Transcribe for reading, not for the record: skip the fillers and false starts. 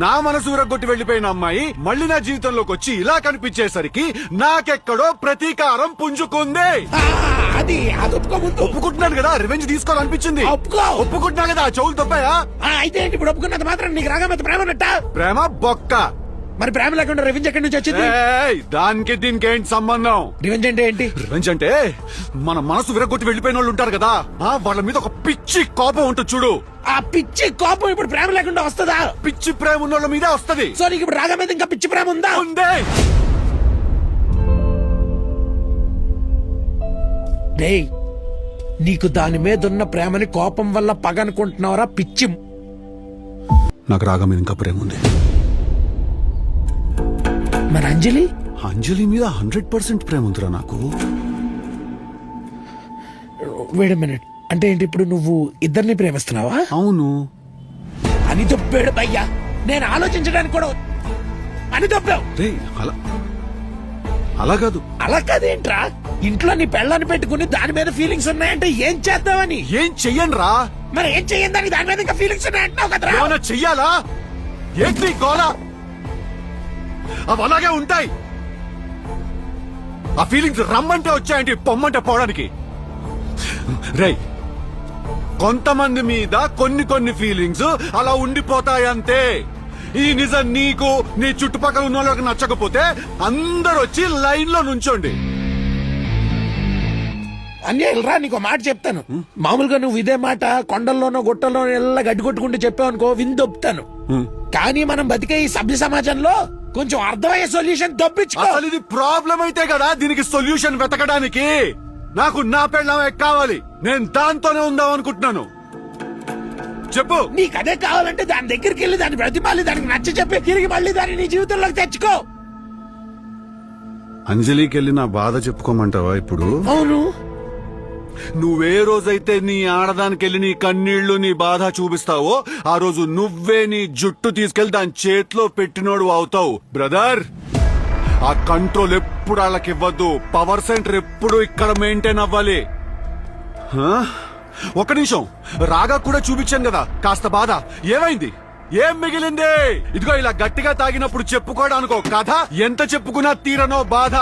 నా మనసు విరగొట్టి వెళ్లిపోయిన అమ్మాయి మళ్ళీ నా జీవితంలోకి వచ్చి ఇలా కనిపించేసరికి నాకెక్కడో ప్రతీకారం పుంజుకుంది. అది ఒప్పుకోముందు ఒప్పుకుంటున్నాను కదా, రివెంజ్ తీసుకోవాలనిపించింది. ఒప్పుకుంటున్నా కదా, చెవులు తప్పాయా? అయితే ఏంటి ఇప్పుడు ఒప్పుకున్నంత మాత్రం నీకు రాగా మీద ప్రేమ ఉన్నట్ట? ప్రేమ బొక్క. మరి ప్రేమ లేకుండా రివెంజ్ ఎక్కడి నుంచి వచ్చింది? దానికి దీనికి ఏంటి సంబంధం? రివెంజ్ అంటే ఏంటి? రివెంజ్ అంటే మన మనసు విరగొట్టి వెళ్లిపోయిన వాళ్ళు ఉంటారు కదా, వాళ్ళ మీద ఒక పిచ్చి కోపం ఉంటుంది చూడు. ఆ పిచ్చి కోపం ఇప్పుడు ప్రేమ లేకుండా వస్తుందా? పిచ్చి ప్రేమ ఉన్న వాళ్ళ మీదే వస్తది. సో నీకు ఇప్పుడు రాగా మీద ఇంకా పిచ్చి ప్రేమ ఉందా? ఉందే. డేయ్, నీకు దాని మీద ఉన్న ప్రేమని కోపం వల్ల పగ అనుకుంటున్నావరా పిచ్చి? నాకు రాగా మీద ఇంకా ప్రేమ ఉంది. మరి అంజలి? అంజలి మీద 100% ప్రేమ ఉందిరా నాకు. వెయిట్ మినిట్, అంటే ఏంటి ఇప్పుడు నువ్వు ఇద్దరిని ప్రేమిస్తున్నావా? అవును. అని దొబ్బాడు భయ్యా, నేను ఆలోచించడానికి కూడా అని దొబ్బావు. అలా కాదు. అలా కాదేంట్రా? ఇంట్లో నీ పెళ్ళాన్ని పెట్టుకుని దాని మీద ఫీలింగ్స్ ఉన్నాయంటే ఏం చేద్దామని? ఏం చెయ్యను రా. మరి ఏం చెయ్యని దానికి దాని మీద ఇంకా ఫీలింగ్స్ ఉన్నాయంటున్నావు కదరా? ఏమైనా చెయ్యాలా? ఏంటి గోలా? అవి అలాగే ఉంటాయి. ఆ ఫీలింగ్స్ రమ్మంటే వచ్చాయంటే పొమ్మంటే పోవడానికి. రేయ్, కొంతమంది మీద కొన్ని ఫీలింగ్స్ అలా ఉండిపోతాయంతే. ఈ నిజం నీకు నీ చుట్టుపక్కల ఉన్న వాళ్ళకి నచ్చకపోతే అందరూ వచ్చి లైన్ లో నుంచోండి. అన్యాయరా, నీకు మాట చెప్తాను. మామూలుగా నువ్వు ఇదే మాట కొండల్లోనో గుట్టల్లోనో ఎలా గడ్డి కొట్టుకుంటూ చెప్పావు అనుకో, విందొప్పుతాను. కానీ మనం బతికే ఈ సభ్య సమాజంలో కొంచెం అర్థమయ్యే సొల్యూషన్ దొప్పించుకో. అసలు ఇది ప్రాబ్లం అయితే కదా దీనికి సొల్యూషన్ వెతకడానికి. నాకు నా పెళ్ళమే కావాలి, నేను దాంతోనే ఉందాం అనుకుంటున్నాను. చెప్పు. నీకు అదే కావాలంటే దాని దగ్గరికి వెళ్ళి దాన్ని బ్రతిమాలి, దానికి నచ్చ చెప్పి తిరిగి మళ్ళీ దాన్ని నీ జీవితంలోకి తెచ్చుకో. అంజలికి వెళ్ళి నా బాధ చెప్పుకోమంటావా ఇప్పుడు? అవును. నువ్వే రోజైతే నీ ఆడదానికి వెళ్ళి నీ కన్నీళ్లు నీ బాధ చూపిస్తావో ఆ రోజు నువ్వే నీ జుట్టు తీసుకెళ్లి దాని చేతిలో పెట్టినోడు అవుతావు. బ్రదర్, ఆ కంట్రోల్ ఎప్పుడు వాళ్ళకి ఇవ్వద్దు. పవర్ సెంటర్ ఎప్పుడు ఇక్కడ మెయింటైన్ అవ్వాలి. ఒక్క నిమిషం, రాగా కూడా చూపించాను కదా కాస్త బాధ. ఏమైంది? ఏం మిగిలింది? ఇదిగో ఇలా గట్టిగా తాగినప్పుడు చెప్పుకోవడానికో కథ, ఎంత చెప్పుకున్నా తీరనో బాధ.